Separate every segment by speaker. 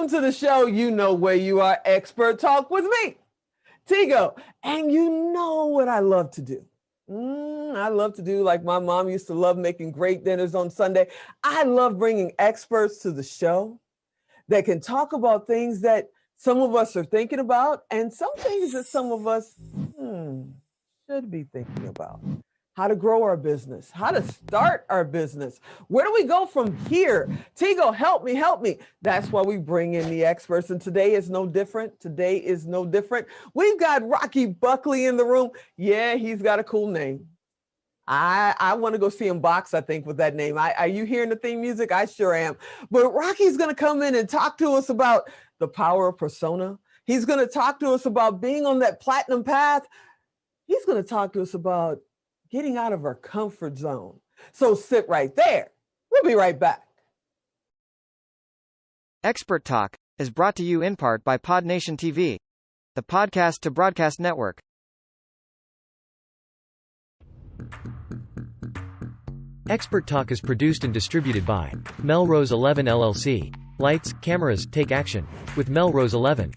Speaker 1: Welcome to the show. You know where you are. Expert Talk with me, Tigo. And you know what I love to do. I love to do like my mom used to love making great dinners on Sunday. I love bringing experts to the show that can talk about things that some of us are thinking about and some things that some of us should be thinking about. How to grow our business, how to start our business. Where do we go from here? Tigo, help me, help me. That's why we bring in the experts. And today is no different. Today is no different. We've got Rocky Buckley in the room. Yeah, he's got a cool name. I want to go see him box, I think, with that name. Are you hearing the theme music? I sure am. But Rocky's going to come in and talk to us about the power of persona. He's going to talk to us about being on that platinum path. He's going to talk to us about getting out of our comfort zone. So sit right there. We'll be right back.
Speaker 2: Expert Talk is brought to you in part by PodNation TV, the podcast to broadcast network.
Speaker 3: Expert Talk is produced and distributed by Melrose 11 LLC. Lights, cameras, take action with Melrose 11.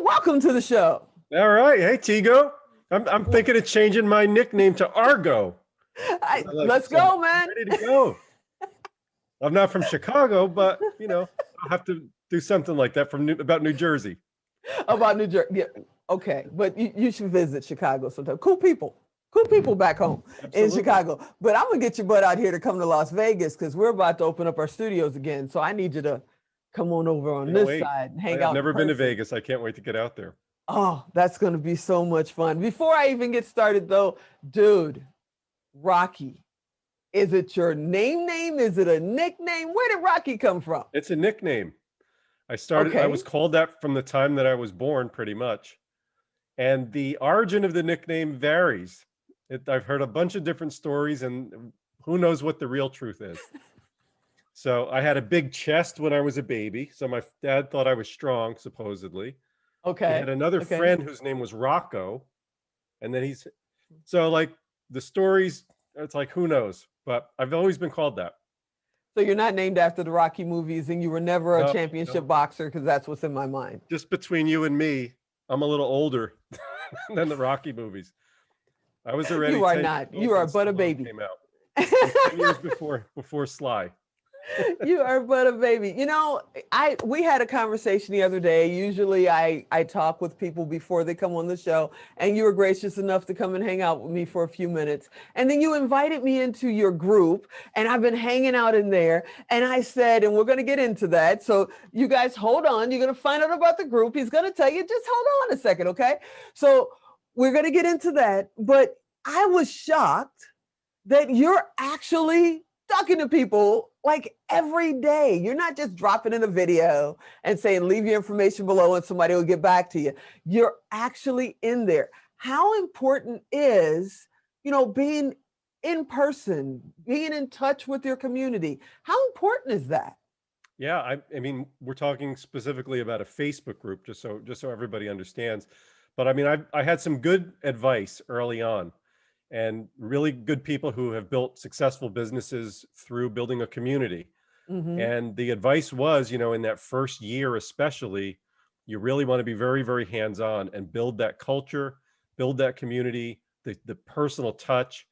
Speaker 1: Welcome to the show.
Speaker 4: All right. Hey, Tigo. I'm thinking of changing my nickname to Argo.
Speaker 1: Let's go, man.
Speaker 4: Ready to go. I'm not from Chicago, but, you know, I'll have to do something like that about New Jersey.
Speaker 1: About New Jersey. Yeah. Okay. But you should visit Chicago sometime. Cool people back home. Absolutely. In Chicago. But I'm going to get your butt out here to come to Las Vegas because we're about to open up our studios again. So I need you to come on over on this side and hang out.
Speaker 4: I've never been to Vegas. I can't wait to get out there.
Speaker 1: Oh, that's going to be so much fun. Before I even get started though, dude, Rocky, is it your name? Is it a nickname? Where did Rocky come from?
Speaker 4: It's a nickname. I was called that from the time that I was born pretty much. And the origin of the nickname varies. I've heard a bunch of different stories and who knows what the real truth is. So I had a big chest when I was a baby. So my dad thought I was strong, supposedly.
Speaker 1: Okay.
Speaker 4: I had another friend whose name was Rocco. And then so like the stories, it's like, who knows? But I've always been called that.
Speaker 1: So you're not named after the Rocky movies and you were never a championship boxer because that's what's in my mind.
Speaker 4: Just between you and me, I'm a little older than the Rocky movies. I was already.
Speaker 1: You are not. You are but a baby.
Speaker 4: Came out 10 years before Sly.
Speaker 1: You are but a baby. You know, we had a conversation the other day. Usually I talk with people before they come on the show, and you were gracious enough to come and hang out with me for a few minutes. And then you invited me into your group, and I've been hanging out in there. And I said, and we're going to get into that. So you guys hold on. You're going to find out about the group. He's going to tell you, just hold on a second, okay? So we're going to get into that. But I was shocked that you're actually talking to people like every day. You're not just dropping in a video and saying, leave your information below and somebody will get back to you. You're actually in there. How important is, being in person, being in touch with your community? How important is that?
Speaker 4: Yeah, I mean, we're talking specifically about a Facebook group, just so everybody understands. But I mean, I had some good advice early on. And really good people who have built successful businesses through building a community. Mm-hmm. And the advice was, in that first year especially, you really want to be very, very hands-on and build that culture, build that community, the personal touch.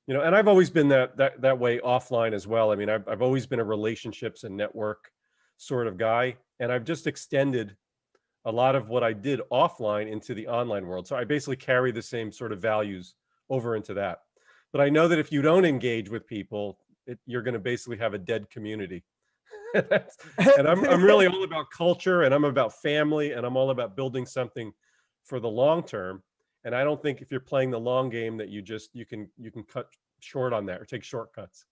Speaker 4: And I've always been that way offline as well. I mean, I've always been a relationships and network sort of guy. And I've just extended a lot of what I did offline into the online world. So I basically carry the same sort of values over into that. But I know that if you don't engage with people, you're going to basically have a dead community. And I'm really all about culture, and I'm about family, and I'm all about building something for the long term. And I don't think if you're playing the long game that you can cut short on that or take shortcuts.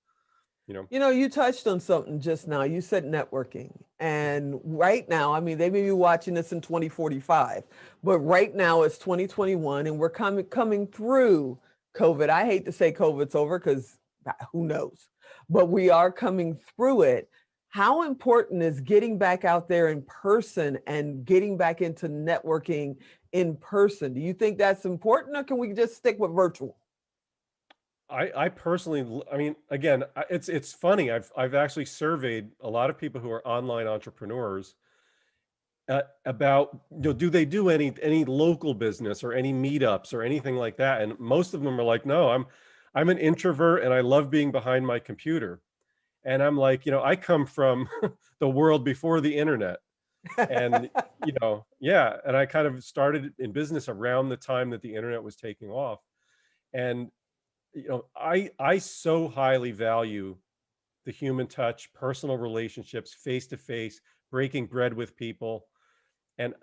Speaker 4: you know.
Speaker 1: You touched on something just now. You said networking. And right now, I mean, they may be watching this in 2045, but right now it's 2021 and we're coming through COVID. I hate to say COVID's over because who knows, but we are coming through it. How important is getting back out there in person and getting back into networking in person? Do you think that's important, or can we just stick with virtual?
Speaker 4: I personally, I mean, again, it's funny. I've actually surveyed a lot of people who are online entrepreneurs about, do they do any local business or any meetups or anything like that? And most of them are like, no, I'm an introvert and I love being behind my computer. And I'm like, I come from the world before the internet. And, yeah, and I kind of started in business around the time that the internet was taking off. And I so highly value the human touch, personal relationships, face to face, breaking bread with people. And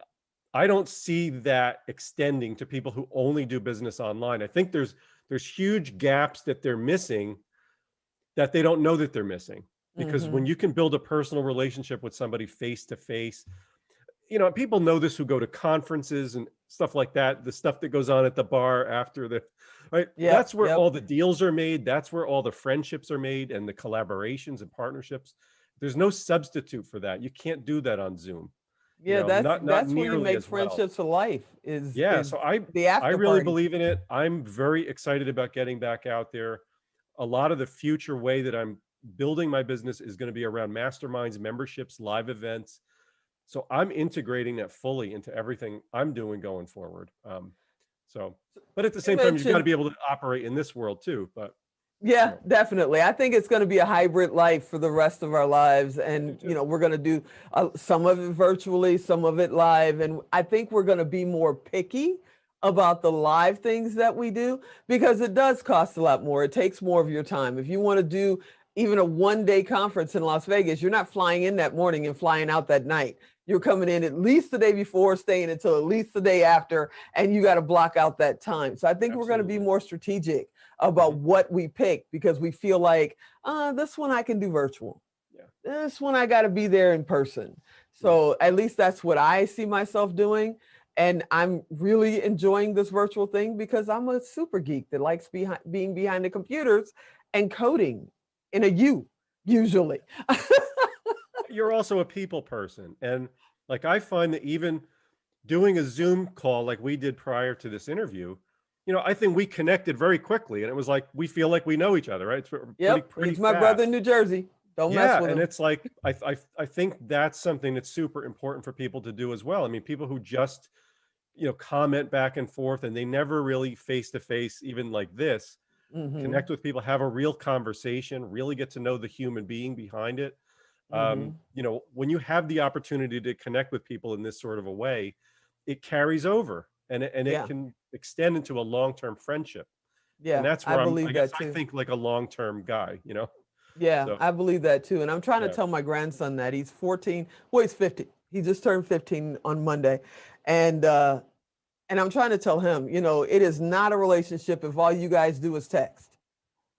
Speaker 4: I don't see that extending to people who only do business online. I think there's huge gaps that they're missing, that they don't know that they're missing. Because when
Speaker 1: Hmm.
Speaker 4: you can build a personal relationship with somebody face to face, people know this who go to conferences and stuff like that, the stuff that goes on at the bar after the, right?
Speaker 1: Yep,
Speaker 4: That's where
Speaker 1: yep.
Speaker 4: all the deals are made. That's where all the friendships are made and the collaborations and partnerships. There's no substitute for that. You can't do that on Zoom,
Speaker 1: Yeah, that's
Speaker 4: not
Speaker 1: that's where you
Speaker 4: nearly
Speaker 1: make
Speaker 4: as well.
Speaker 1: friendships for life is
Speaker 4: Yeah,
Speaker 1: is
Speaker 4: so I
Speaker 1: the
Speaker 4: I
Speaker 1: after
Speaker 4: really
Speaker 1: party.
Speaker 4: believe in it. I'm very excited about getting back out there. A lot of the future way that I'm building my business is going to be around masterminds, memberships, live events. So I'm integrating that fully into everything I'm doing going forward. So, but at the
Speaker 1: You
Speaker 4: same time, you've got to
Speaker 1: mentioned,
Speaker 4: be able to operate in this world too. But
Speaker 1: yeah, definitely. I think it's going to be a hybrid life for the rest of our lives.
Speaker 4: I do
Speaker 1: And,
Speaker 4: too.
Speaker 1: we're going to do some of it virtually, some of it live. And I think we're going to be more picky about the live things that we do because it does cost a lot more. It takes more of your time. If you want to do even a 1 day conference in Las Vegas, you're not flying in that morning and flying out that night. You're coming in at least the day before, staying until at least the day after, and you got to block out that time. So I think we're going to be
Speaker 4: Absolutely.
Speaker 1: more strategic about
Speaker 4: Hmm.
Speaker 1: what we pick because we feel like, this one I can do virtual.
Speaker 4: Yeah.
Speaker 1: This one I got to be there in person.
Speaker 4: Yeah.
Speaker 1: So at least that's what I see myself doing. And I'm really enjoying this virtual thing because I'm a super geek that likes being behind the computers and coding in a U, usually.
Speaker 4: You're also a people person. And like, I find that even doing a Zoom call like we did prior to this interview, I think we connected very quickly and it was like, we feel like we know each other, right? It's
Speaker 1: Yep,
Speaker 4: pretty
Speaker 1: he's my brother in
Speaker 4: fast.
Speaker 1: New Jersey. Don't mess
Speaker 4: Yeah,
Speaker 1: with
Speaker 4: and
Speaker 1: him.
Speaker 4: it's like I think that's something that's super important for people to do as well. I mean, people who just, comment back and forth and they never really face to face, even like this,
Speaker 1: Hmm.
Speaker 4: connect with people, have a real conversation, really get to know the human being behind it.
Speaker 1: Hmm.
Speaker 4: When you have the opportunity to connect with people in this sort of a way, it carries over and it
Speaker 1: Yeah,
Speaker 4: can extend into a long-term friendship. And
Speaker 1: yeah,
Speaker 4: that's
Speaker 1: I
Speaker 4: where
Speaker 1: believe
Speaker 4: I guess
Speaker 1: that
Speaker 4: I
Speaker 1: too.
Speaker 4: think like a long-term guy.
Speaker 1: Yeah,
Speaker 4: So
Speaker 1: I believe that too. And I'm trying to
Speaker 4: yeah.
Speaker 1: tell my grandson that he's 14. Well, he's 15. He just turned 15 on Monday. And I'm trying to tell him, it is not a relationship if all you guys do is text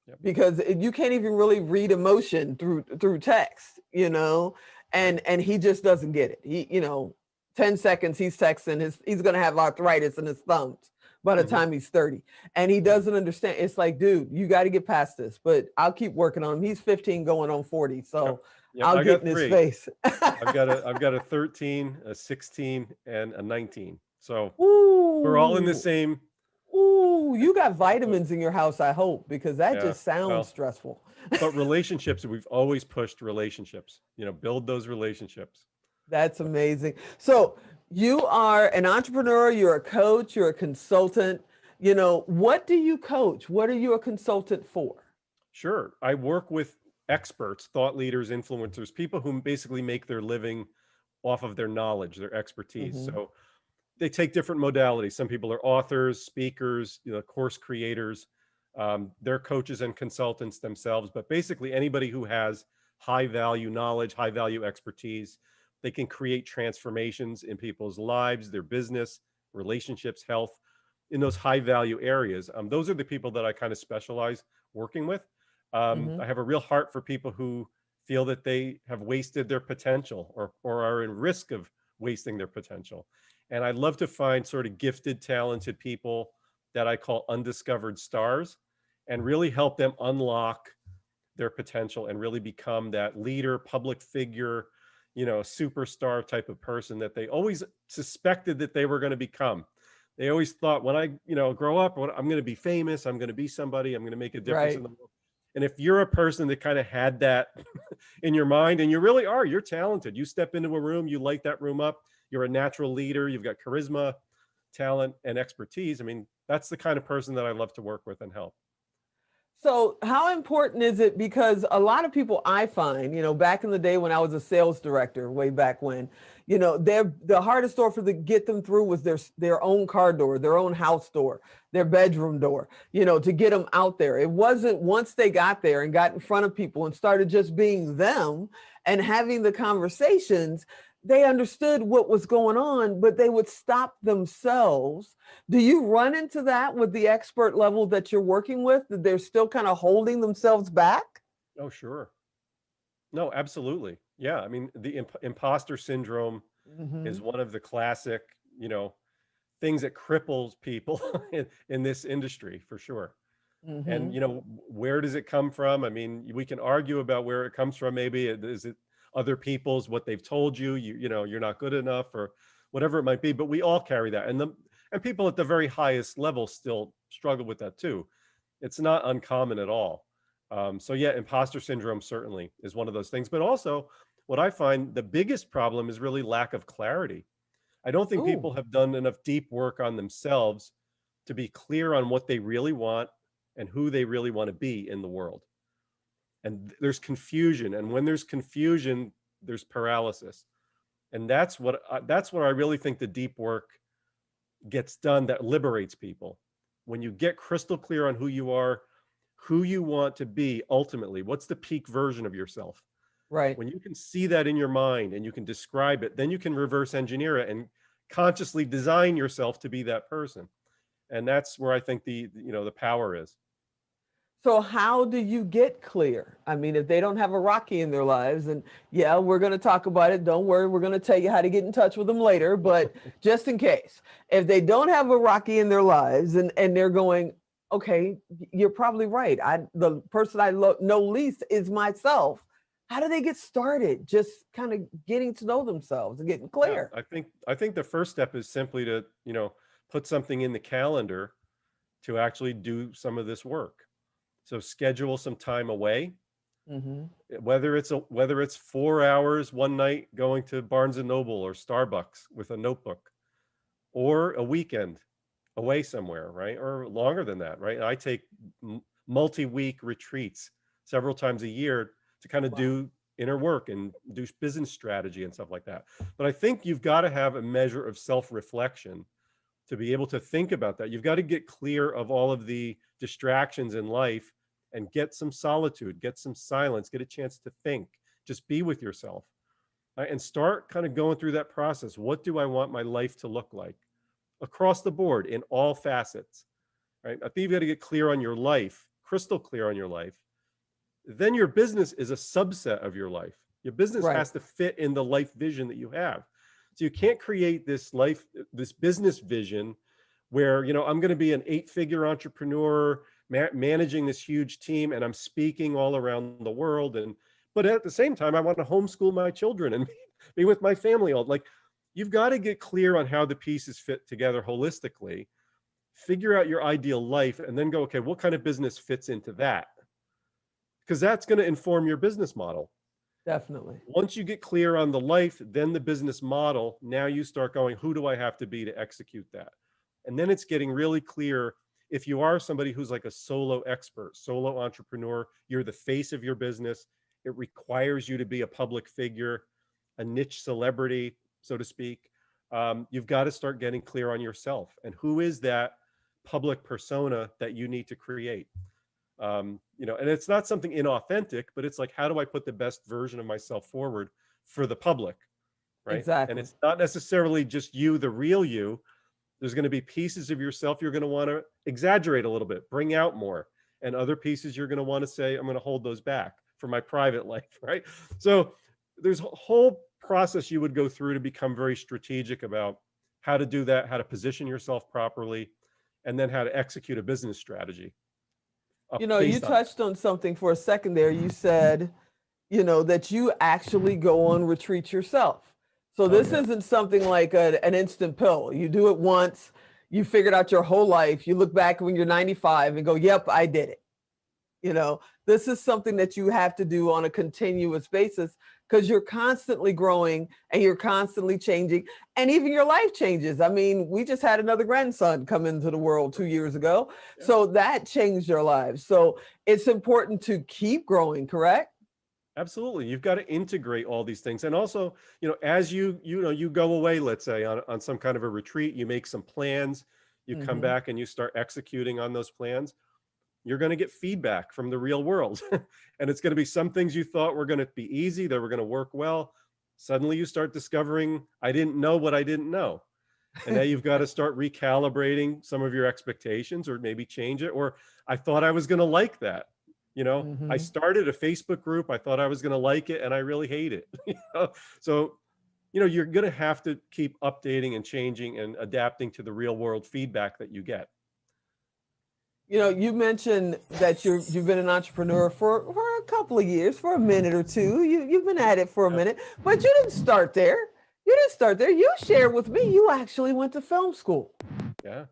Speaker 4: Yep.
Speaker 1: because you can't even really read emotion through text.
Speaker 4: Right.
Speaker 1: And he just doesn't get it. 10 seconds he's texting he's going to have arthritis in his thumbs by the
Speaker 4: Hmm.
Speaker 1: time he's 30, and he
Speaker 4: Yeah.
Speaker 1: doesn't understand. It's like, dude, you got to get past this, but I'll keep working on him. He's 15 going on 40,
Speaker 4: Yep.
Speaker 1: so
Speaker 4: Yep.
Speaker 1: I'll
Speaker 4: I
Speaker 1: get
Speaker 4: got
Speaker 1: in his
Speaker 4: three.
Speaker 1: face.
Speaker 4: I've got a 13, a 16, and a 19. So we're all in the
Speaker 1: Ooh,
Speaker 4: same
Speaker 1: ooh, you got
Speaker 4: boat.
Speaker 1: vitamins in your house, I hope, because that
Speaker 4: Yeah.
Speaker 1: just sounds
Speaker 4: Well,
Speaker 1: stressful.
Speaker 4: but relationships, we've always pushed relationships, build those relationships.
Speaker 1: That's amazing. So you are an entrepreneur, you're a coach, you're a consultant. What do you coach? What are you a consultant for?
Speaker 4: Sure. I work with experts, thought leaders, influencers, people who basically make their living off of their knowledge, their expertise.
Speaker 1: Hmm.
Speaker 4: So they take different modalities. Some people are authors, speakers, course creators. They're coaches and consultants themselves, but basically anybody who has high value knowledge, high value expertise, they can create transformations in people's lives, their business, relationships, health, in those high value areas. Those are the people that I kind of specialize working with.
Speaker 1: Mm-hmm.
Speaker 4: I have a real heart for people who feel that they have wasted their potential, or are in risk of wasting their potential. And I love to find sort of gifted, talented people that I call undiscovered stars, and really help them unlock their potential and really become that leader, public figure, superstar type of person that they always suspected that they were going to become. They always thought, when I, grow up, I'm going to be famous, I'm going to be somebody, I'm going to make a difference in
Speaker 1: Right.
Speaker 4: the world. And if you're a person that kind of had that in your mind, and you really are, you're talented. You step into a room, you light that room up. You're a natural leader. You've got charisma, talent, and expertise. I mean, that's the kind of person that I love to work with and help.
Speaker 1: So, how important is it? Because a lot of people I find, back in the day when I was a sales director, way back when, the hardest door for the get them through was their own car door, their own house door, their bedroom door, to get them out there. It wasn't once they got there and got in front of people and started just being them and having the conversations, they understood what was going on, but they would stop themselves. Do you run into that with the expert level that you're working with, that they're still kind of holding themselves back?
Speaker 4: Oh, sure. No, absolutely. Yeah. I mean, the imposter syndrome
Speaker 1: Mm-hmm.
Speaker 4: is one of the classic, things that cripples people in this industry, for sure. And,
Speaker 1: Mm-hmm.
Speaker 4: where does it come from? I mean, we can argue about where it comes from. Maybe is it other people's, what they've told you, you're not good enough, or whatever it might be, but we all carry that. And people at the very highest level still struggle with that too. It's not uncommon at all. So yeah, imposter syndrome certainly is one of those things. But also, what I find the biggest problem is really lack of clarity. I don't think
Speaker 1: Ooh,
Speaker 4: people have done enough deep work on themselves to be clear on what they really want and who they really want to be in the world. And there's confusion, and when there's confusion, there's paralysis. And that's what I really think the deep work gets done, that liberates people. When you get crystal clear on who you are, who you want to be ultimately, what's the peak version of yourself?
Speaker 1: right.
Speaker 4: When you can see that in your mind and you can describe it, then you can reverse engineer it and consciously design yourself to be that person. And that's where I think the power is.
Speaker 1: So how do you get clear? I mean, if they don't have a Rocky in their lives, and yeah, we're going to talk about it. Don't worry, we're going to tell you how to get in touch with them later. But just in case, if they don't have a Rocky in their lives, and they're going, okay, you're probably right. The person I know least is myself. How do they get started? Just kind of getting to know themselves and getting
Speaker 4: Yeah,
Speaker 1: clear.
Speaker 4: I think the first step is simply to, put something in the calendar to actually do some of this work. So schedule some time away,
Speaker 1: Mm-hmm.
Speaker 4: whether it's 4 hours one night going to Barnes and Noble or Starbucks with a notebook, or a weekend away somewhere, right? Or longer than that, right? I take multi-week retreats several times a year to kind of
Speaker 1: Wow.
Speaker 4: do inner work and do business strategy and stuff like that. But I think you've got to have a measure of self-reflection to be able to think about that. You've got to get clear of all of the distractions in life and get some solitude, get some silence, get a chance to think, just be with yourself, right? And start kind of going through that process. What do I want my life to look like across the board in all facets, right? I think you've got to get clear on your life, crystal clear on your life. Then your business is a subset of your life. Your business
Speaker 1: Right.
Speaker 4: has to fit in the life vision that you have. So you can't create this business vision where, I'm going to be an 8-figure entrepreneur managing this huge team, and I'm speaking all around the world. But at the same time, I want to homeschool my children and be with my family all. Like, you've got to get clear on how the pieces fit together holistically, figure out your ideal life, and then go, okay, what kind of business fits into that? Because that's going to inform your business model.
Speaker 1: Definitely.
Speaker 4: Once you get clear on the life, then the business model, now you start going, who do I have to be to execute that? And then it's getting really clear. If you are somebody who's like a solo expert, solo entrepreneur, you're the face of your business. It requires you to be a public figure, a niche celebrity, so to speak. You've got to start getting clear on yourself and who is that public persona that you need to create. And it's not something inauthentic, but it's like, how do I put the best version of myself forward for the public, right? And
Speaker 1: Exactly.
Speaker 4: it's not necessarily just you, the real you. There's going to be pieces of yourself you're going to want to exaggerate a little bit, bring out more, and other pieces you're going to want to say, I'm going to hold those back for my private life, right? So there's a whole process you would go through to become very strategic about how to do that, how to position yourself properly, and then how to execute a business strategy
Speaker 1: You
Speaker 4: based on that.
Speaker 1: touched on something for a second there. You said, that you actually go on retreats yourself. So
Speaker 4: Oh
Speaker 1: this
Speaker 4: yeah.
Speaker 1: isn't something like an instant pill. You do it once, you figured out your whole life. You look back when you're 95 and go, yep, I did it. This is something that you have to do on a continuous basis because you're constantly growing and you're constantly changing, and even your life changes. I mean, we just had another grandson come into the world 2 years ago.
Speaker 4: Yeah.
Speaker 1: So that changed your lives. So it's important to keep growing, correct?
Speaker 4: Absolutely. You've got to integrate all these things. And also, as you go away, let's say on some kind of a retreat, you make some plans, you come
Speaker 1: Hmm.
Speaker 4: back and you start executing on those plans. You're going to get feedback from the real world. And it's going to be some things you thought were going to be easy, that were going to work well. Suddenly you start discovering, I didn't know what I didn't know. And now you've got to start recalibrating some of your expectations, or maybe change it. Or I thought I was going to like that. I
Speaker 1: Hmm.
Speaker 4: started a Facebook group. I thought I was going to like it, and I really hate it. So, you're going to have to keep updating and changing and adapting to the real world feedback that you get.
Speaker 1: You mentioned that you've been an entrepreneur for a couple of years, for a minute or two. You've been at it for a
Speaker 4: Yeah.
Speaker 1: minute, but you didn't start there. You didn't start there. You shared with me you actually went to film school.
Speaker 4: Yeah.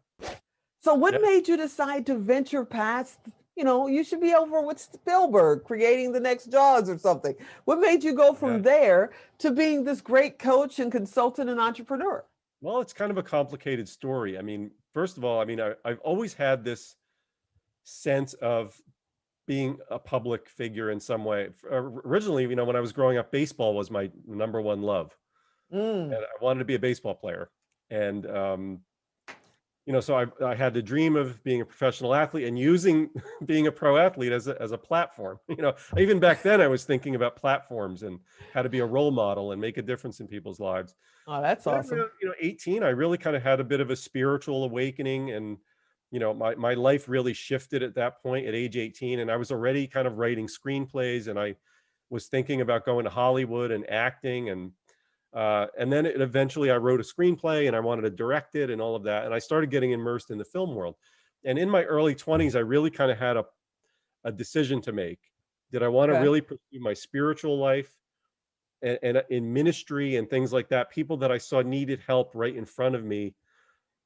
Speaker 1: So what
Speaker 4: Yeah.
Speaker 1: made you decide to venture past? You should be over with Spielberg creating the next Jaws or something. What made you go
Speaker 4: Yeah.
Speaker 1: from there to being this great coach and consultant and entrepreneur?
Speaker 4: Well, it's kind of a complicated story. I mean, first of all, I've always had this sense of being a public figure in some way. Originally, when I was growing up, baseball was my number one love,
Speaker 1: Mm,
Speaker 4: and I wanted to be a baseball player. And so I had the dream of being a professional athlete and using being a pro athlete as a platform. Even back then I was thinking about platforms and how to be a role model and make a difference in people's lives.
Speaker 1: oh, that's
Speaker 4: But
Speaker 1: awesome.
Speaker 4: 18, I really kind of had a bit of a spiritual awakening, and my life really shifted at that point at age 18, and I was already kind of writing screenplays, and I was thinking about going to Hollywood and acting, and then eventually I wrote a screenplay and I wanted to direct it and all of that. And I started getting immersed in the film world. And in my early 20s, I really kind of had a decision to make. Did I want to
Speaker 1: Okay.
Speaker 4: really pursue my spiritual life and in ministry and things like that? People that I saw needed help right in front of me.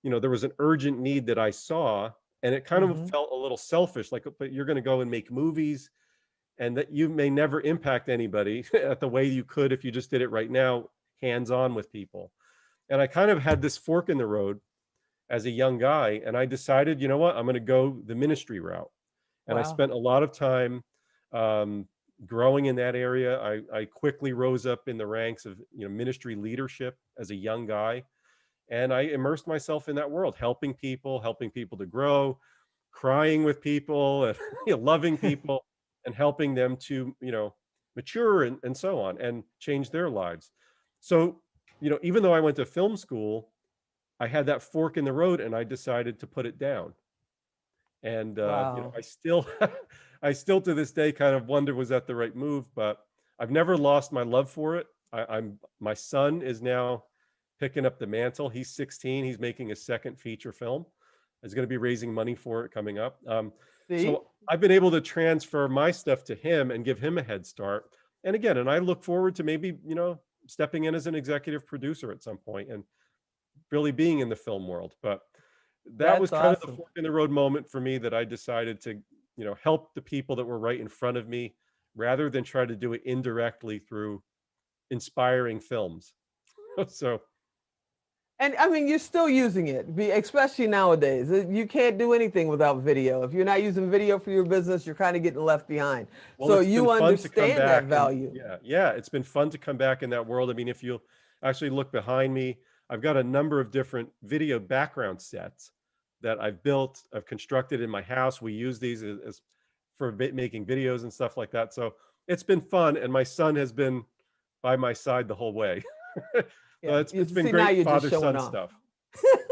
Speaker 4: There was an urgent need that I saw, and it kind of
Speaker 1: Hmm.
Speaker 4: felt a little selfish, like, but you're going to go and make movies, and that you may never impact anybody at the way you could if you just did it right now, hands on with people. And I kind of had this fork in the road as a young guy, and I decided, you know what, I'm going to go the ministry route. And I
Speaker 1: Wow.
Speaker 4: spent a lot of time um, growing in that area. I quickly rose up in the ranks of ministry leadership as a young guy, and I immersed myself in that world, helping people to grow, crying with people, and loving people, and helping them to mature and so on, and change their lives. So even though I went to film school, I had that fork in the road, and I decided to put it down. And
Speaker 1: Wow.
Speaker 4: I still I still to this day kind of wonder, was that the right move? But I've never lost my love for it. My son is now picking up the mantle. He's 16. He's making a second feature film. He's going to be raising money for it coming up.
Speaker 1: See?
Speaker 4: So I've been able to transfer my stuff to him and give him a head start. And I look forward to maybe stepping in as an executive producer at some point and really being in the film world. But that was
Speaker 1: That's
Speaker 4: kind of the
Speaker 1: awesome.
Speaker 4: fork in the road moment for me, that I decided to help the people that were right in front of me, rather than try to do it indirectly through inspiring films. So
Speaker 1: And I mean, you're still using it, especially nowadays. You can't do anything without video. If you're not using video for your business, you're kind of getting left behind.
Speaker 4: well,
Speaker 1: So
Speaker 4: it's been
Speaker 1: you
Speaker 4: fun to come
Speaker 1: understand that
Speaker 4: back, and
Speaker 1: value.
Speaker 4: yeah, it's been fun to come back in that world. I mean, if you actually look behind me, I've got a number of different video background sets that I've constructed in my house. We use these as for making videos and stuff like that. So it's been fun, and my son has been by my side the whole way. So
Speaker 1: Yeah. You
Speaker 4: it's been
Speaker 1: see, now
Speaker 4: great
Speaker 1: you're just
Speaker 4: father
Speaker 1: showing
Speaker 4: son
Speaker 1: off.
Speaker 4: stuff.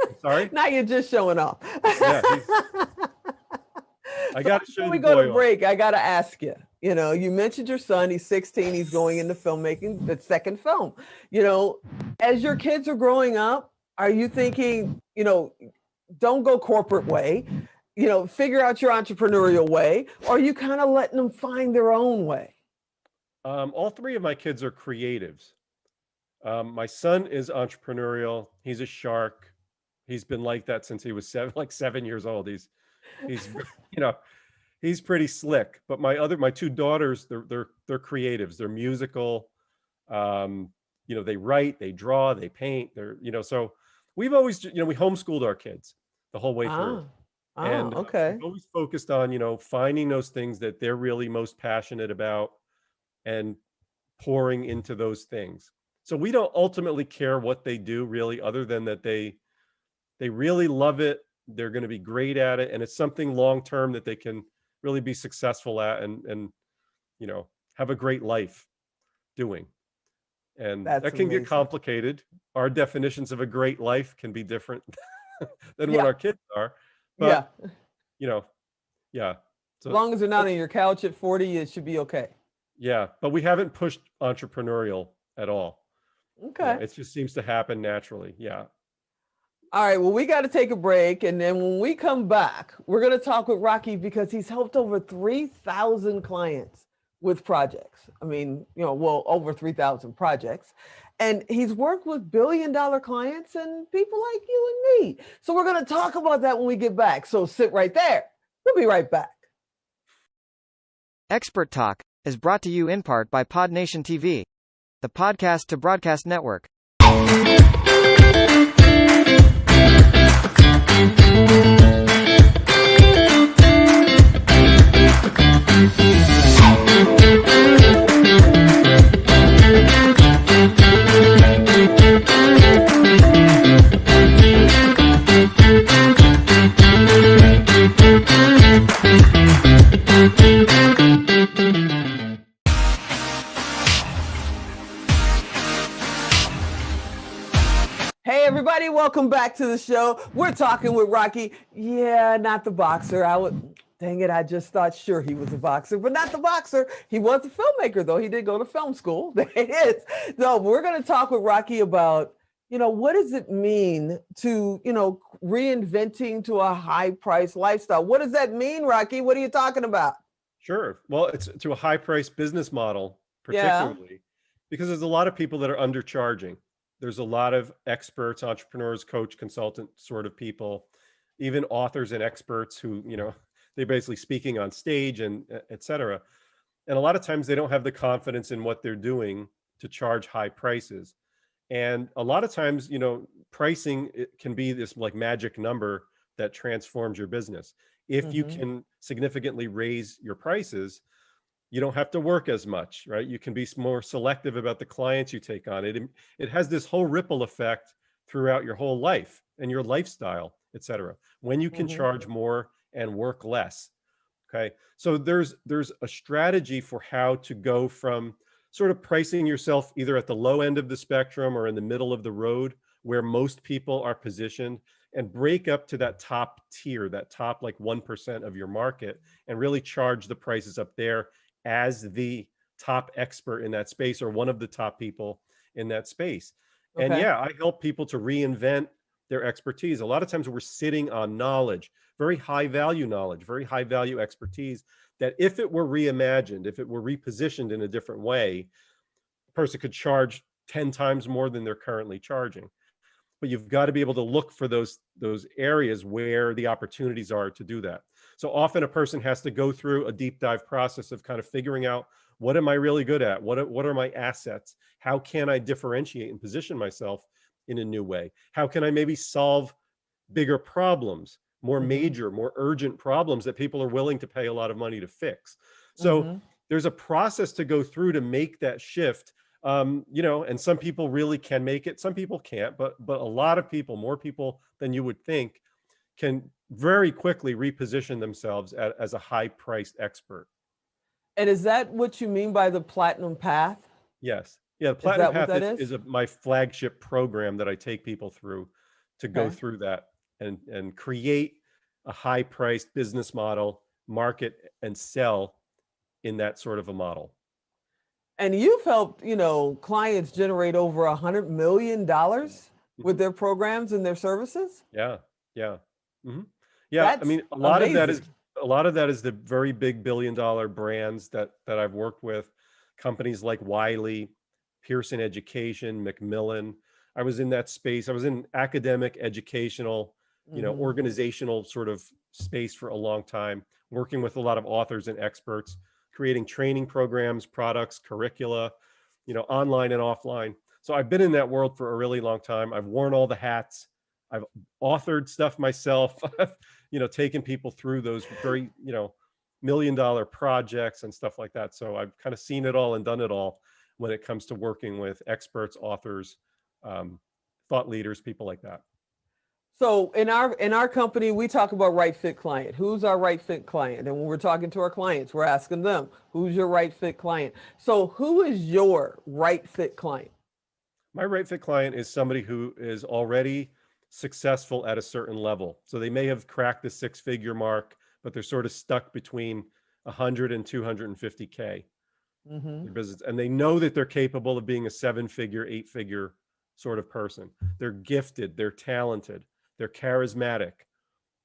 Speaker 4: I'm sorry.
Speaker 1: Now you're just showing off.
Speaker 4: Yeah, he's I
Speaker 1: So
Speaker 4: got to show
Speaker 1: before
Speaker 4: you
Speaker 1: we
Speaker 4: the
Speaker 1: go to
Speaker 4: boy off.
Speaker 1: break, I got to ask you, you mentioned your son, he's 16, he's going into filmmaking, the second film. As your kids are growing up, are you thinking, don't go corporate way, figure out your entrepreneurial way, or are you kind of letting them find their own way?
Speaker 4: All three of my kids are creatives. My son is entrepreneurial. He's a shark. He's been like that since he was like 7 years old. He's you know he's pretty slick. But my two daughters, they're creatives. They're musical. Um, they write, they draw, they paint. So we've always we homeschooled our kids the whole way through,
Speaker 1: Ah,
Speaker 4: and
Speaker 1: okay.
Speaker 4: we've always focused on finding those things that they're really most passionate about and pouring into those things. So we don't ultimately care what they do really, other than that they really love it. They're going to be great at it, and it's something long term that they can really be successful at, and have a great life doing. And
Speaker 1: That's
Speaker 4: that can get
Speaker 1: amazing.
Speaker 4: complicated. Our definitions of a great life can be different than what
Speaker 1: Yeah,
Speaker 4: our kids are,
Speaker 1: yeah.
Speaker 4: but you know, yeah.
Speaker 1: As
Speaker 4: So
Speaker 1: long as they're not on your couch at 40, it should be okay.
Speaker 4: yeah, but we haven't pushed entrepreneurial at all.
Speaker 1: Okay.
Speaker 4: It just seems to happen naturally. Yeah.
Speaker 1: All right, well, we got to take a break. And then when we come back, we're going to talk with Rocky because he's helped over 3,000 clients with projects. I mean, over 3,000 projects. And he's worked with billion-dollar clients and people like you and me. So we're going to talk about that when we get back. So sit right there. We'll be right back.
Speaker 2: Expert Talk is brought to you in part by PodNation TV, the podcast to broadcast network.
Speaker 1: Hey everybody, welcome back to the show. We're talking with Rocky. Yeah, not the boxer. Dang it, I just thought sure he was a boxer, but not the boxer. He was a filmmaker though. He did go to film school. There it is. So we're going to talk with Rocky about, what does it mean to, reinventing to a high price lifestyle? What does that mean, Rocky? What are you talking about?
Speaker 4: Sure. Well, it's to a high price business model,
Speaker 1: Yeah.
Speaker 4: particularly because there's a lot of people that are undercharging. There's a lot of experts, entrepreneurs, coach, consultant sort of people, even authors and experts who, they're basically speaking on stage and et cetera. And a lot of times they don't have the confidence in what they're doing to charge high prices. And a lot of times, pricing, it can be this like magic number that transforms your business. If you
Speaker 1: Mm-hmm.
Speaker 4: can significantly raise your prices, you don't have to work as much, right? You can be more selective about the clients you take on. It has this whole ripple effect throughout your whole life and your lifestyle, et cetera, when you can
Speaker 1: Mm-hmm.
Speaker 4: charge more and work less. Okay. So there's a strategy for how to go from sort of pricing yourself either at the low end of the spectrum or in the middle of the road where most people are positioned, and break up to that top tier, that top like 1% of your market, and really charge the prices up there as the top expert in that space or one of the top people in that space. And
Speaker 1: Okay.
Speaker 4: yeah, I help people to reinvent their expertise. A lot of times we're sitting on knowledge, very high value knowledge, very high value expertise that if it were reimagined, if it were repositioned in a different way, a person could charge 10 times more than they're currently charging. But you've got to be able to look for those areas where the opportunities are to do that. So often a person has to go through a deep dive process of kind of figuring out, what am I really good at? What are my assets? How can I differentiate and position myself in a new way? How can I maybe solve bigger problems, more
Speaker 1: Mm-hmm.
Speaker 4: major, more urgent problems that people are willing to pay a lot of money to fix? So
Speaker 1: Mm-hmm.
Speaker 4: there's a process to go through to make that shift. And some people really can make it, some people can't, but a lot of people, more people than you would think, can very quickly reposition themselves as a high priced expert.
Speaker 1: And is that what you mean by the platinum path?
Speaker 4: Yes. Yeah, the
Speaker 1: Is
Speaker 4: Platinum
Speaker 1: that what
Speaker 4: Path
Speaker 1: that
Speaker 4: is
Speaker 1: is?
Speaker 4: my flagship program that I take people through to go
Speaker 1: Okay.
Speaker 4: through that and create a high priced business model, market and sell in that sort of a model.
Speaker 1: And you've helped, clients generate over $100 million with their programs and their services.
Speaker 4: Yeah, yeah, yeah. I
Speaker 1: That's
Speaker 4: mean,
Speaker 1: amazing.
Speaker 4: a lot of that is the very big billion-dollar brands that I've worked with, companies like Wiley, Pearson Education, Macmillan. I was in that space. I was in academic, educational, organizational sort of space for a long time, working with a lot of authors and experts, creating training programs, products, curricula, online and offline. So I've been in that world for a really long time. I've worn all the hats. I've authored stuff myself. I've, taken people through those very, million-dollar projects and stuff like that. So I've kind of seen it all and done it all when it comes to working with experts, authors, thought leaders, people like that.
Speaker 1: So in our company, we talk about right fit client. Who's our right fit client? And when we're talking to our clients, we're asking them, who's your right fit client? So who is your right fit client?
Speaker 4: My right fit client is somebody who is already successful at a certain level. So they may have cracked the 6-figure mark, but they're sort of stuck between 100 and 250K. Their business, and they know that they're capable of being a 7-figure, 8-figure sort of person. They're gifted, they're talented, they're charismatic.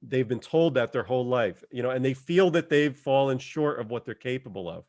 Speaker 4: They've been told that their whole life, and they feel that they've fallen short of what they're capable of.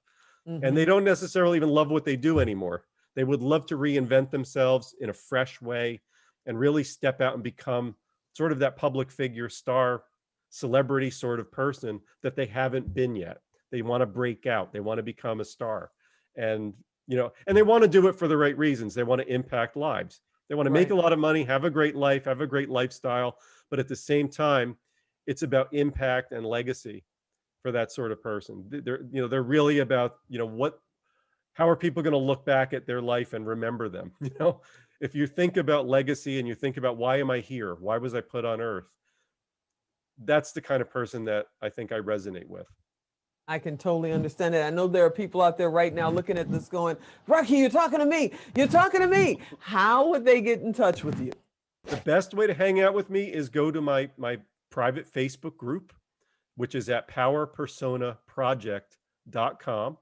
Speaker 4: And they don't necessarily even love what they do anymore. They would love to reinvent themselves in a fresh way and really step out and become sort of that public figure, star, celebrity sort of person that they haven't been yet. They want to break out. They want to become a star. And, and they want to do it for the right reasons. They want to impact lives. They want to make a lot of money, have a great life, have a great lifestyle. But at the same time, it's about impact and legacy for that sort of person. They're really about, how are people going to look back at their life and remember them? If you think about legacy and you think about, why am I here? Why was I put on earth? That's the kind of person that I think I resonate with.
Speaker 1: I can totally understand it. I know there are people out there right now looking at this going, Rocky, you're talking to me. You're talking to me. How would they get in touch with you?
Speaker 4: The best way to hang out with me is go to my private Facebook group, which is at powerpersonaproject.com.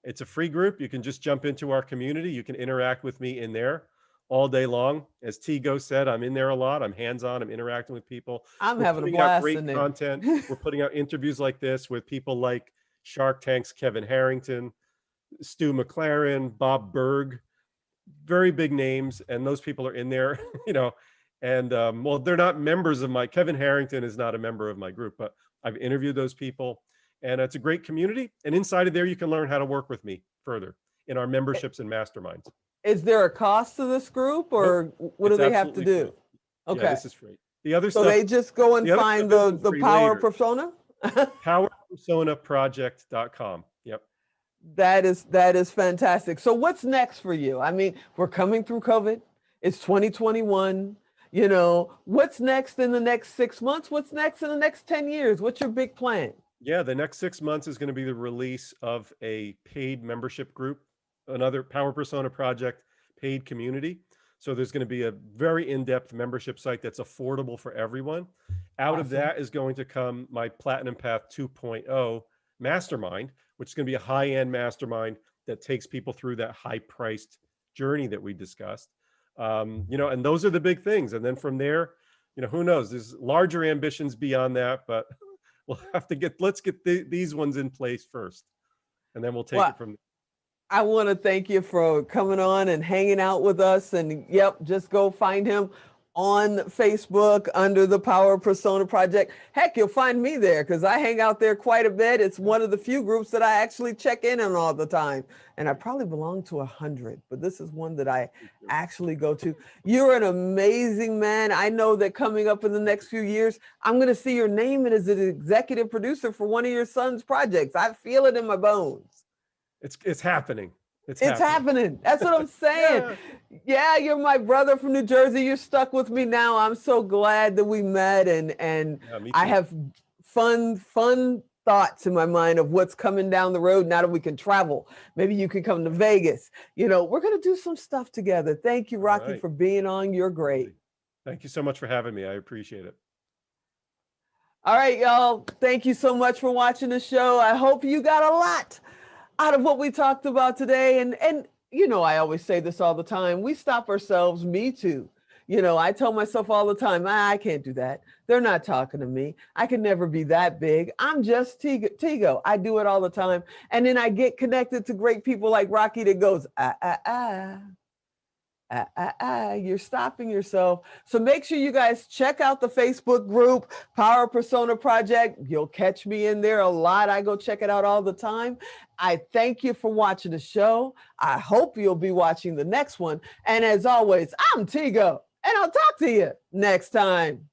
Speaker 4: It's a free group. You can just jump into our community. You can interact with me in there all day long. As Tigo said, I'm in there a lot. I'm hands-on. I'm interacting with people.
Speaker 1: I'm having a blast
Speaker 4: in there. Content. We're putting out interviews like this with people like Shark Tank's Kevin Harrington, Stu McLaren, Bob Berg, very big names. And those people are in there, and well, they're not members of Kevin Harrington is not a member of my group, but I've interviewed those people, and it's a great community. And inside of there, you can learn how to work with me further in our memberships and masterminds.
Speaker 1: Is there a cost to this group, or what do they have to do?
Speaker 4: Free.
Speaker 1: Okay.
Speaker 4: Yeah, this is free. The other
Speaker 1: so
Speaker 4: stuff,
Speaker 1: they just go and find the Power
Speaker 4: later.
Speaker 1: Persona?
Speaker 4: Powerpersonaproject.com. Yep.
Speaker 1: That is fantastic. So what's next for you? I mean, we're coming through COVID. It's 2021. What's next in the next 6 months? What's next in the next 10 years? What's your big plan?
Speaker 4: Yeah, the next 6 months is going to be the release of a paid membership group, another Power Persona Project paid community. So there's going to be a very in-depth membership site that's affordable for everyone. Out of that is going to come my Platinum Path 2.0 mastermind, which is going to be a high-end mastermind that takes people through that high-priced journey that we discussed. And those are the big things. And then from there, who knows? There's larger ambitions beyond that, but we'll have to let's get these ones in place first, and then we'll take it from there.
Speaker 1: I want to thank you for coming on and hanging out with us. And just go find him on Facebook under the Power Persona Project. Heck, you'll find me there because I hang out there quite a bit. It's one of the few groups that I actually check in on all the time. And I probably belong to 100, but this is one that I actually go to. You're an amazing man. I know that coming up in the next few years, I'm going to see your name as an executive producer for one of your son's projects. I feel it in my bones.
Speaker 4: It's happening.
Speaker 1: It's happening. That's what I'm saying. Yeah, you're my brother from New Jersey. You're stuck with me now. I'm so glad that we met, and I have fun thoughts in my mind of what's coming down the road now that we can travel. Maybe you can come to Vegas. We're going to do some stuff together. Thank you, Rocky, for being on. You're great.
Speaker 4: Thank you so much for having me. I appreciate it.
Speaker 1: All right, y'all. Thank you so much for watching the show. I hope you got a lot out of what we talked about today. And you know, I always say this all the time. We stop ourselves, me too. You know, I tell myself all the time, I can't do that. They're not talking to me. I can never be that big. I'm just Tigo. I do it all the time. And then I get connected to great people like Rocky that goes, you're stopping yourself. So make sure you guys check out the Facebook group, Power Persona Project. You'll catch me in there a lot. I go check it out all the time. I thank you for watching the show. I hope you'll be watching the next one. And as always, I'm Tigo, and I'll talk to you next time.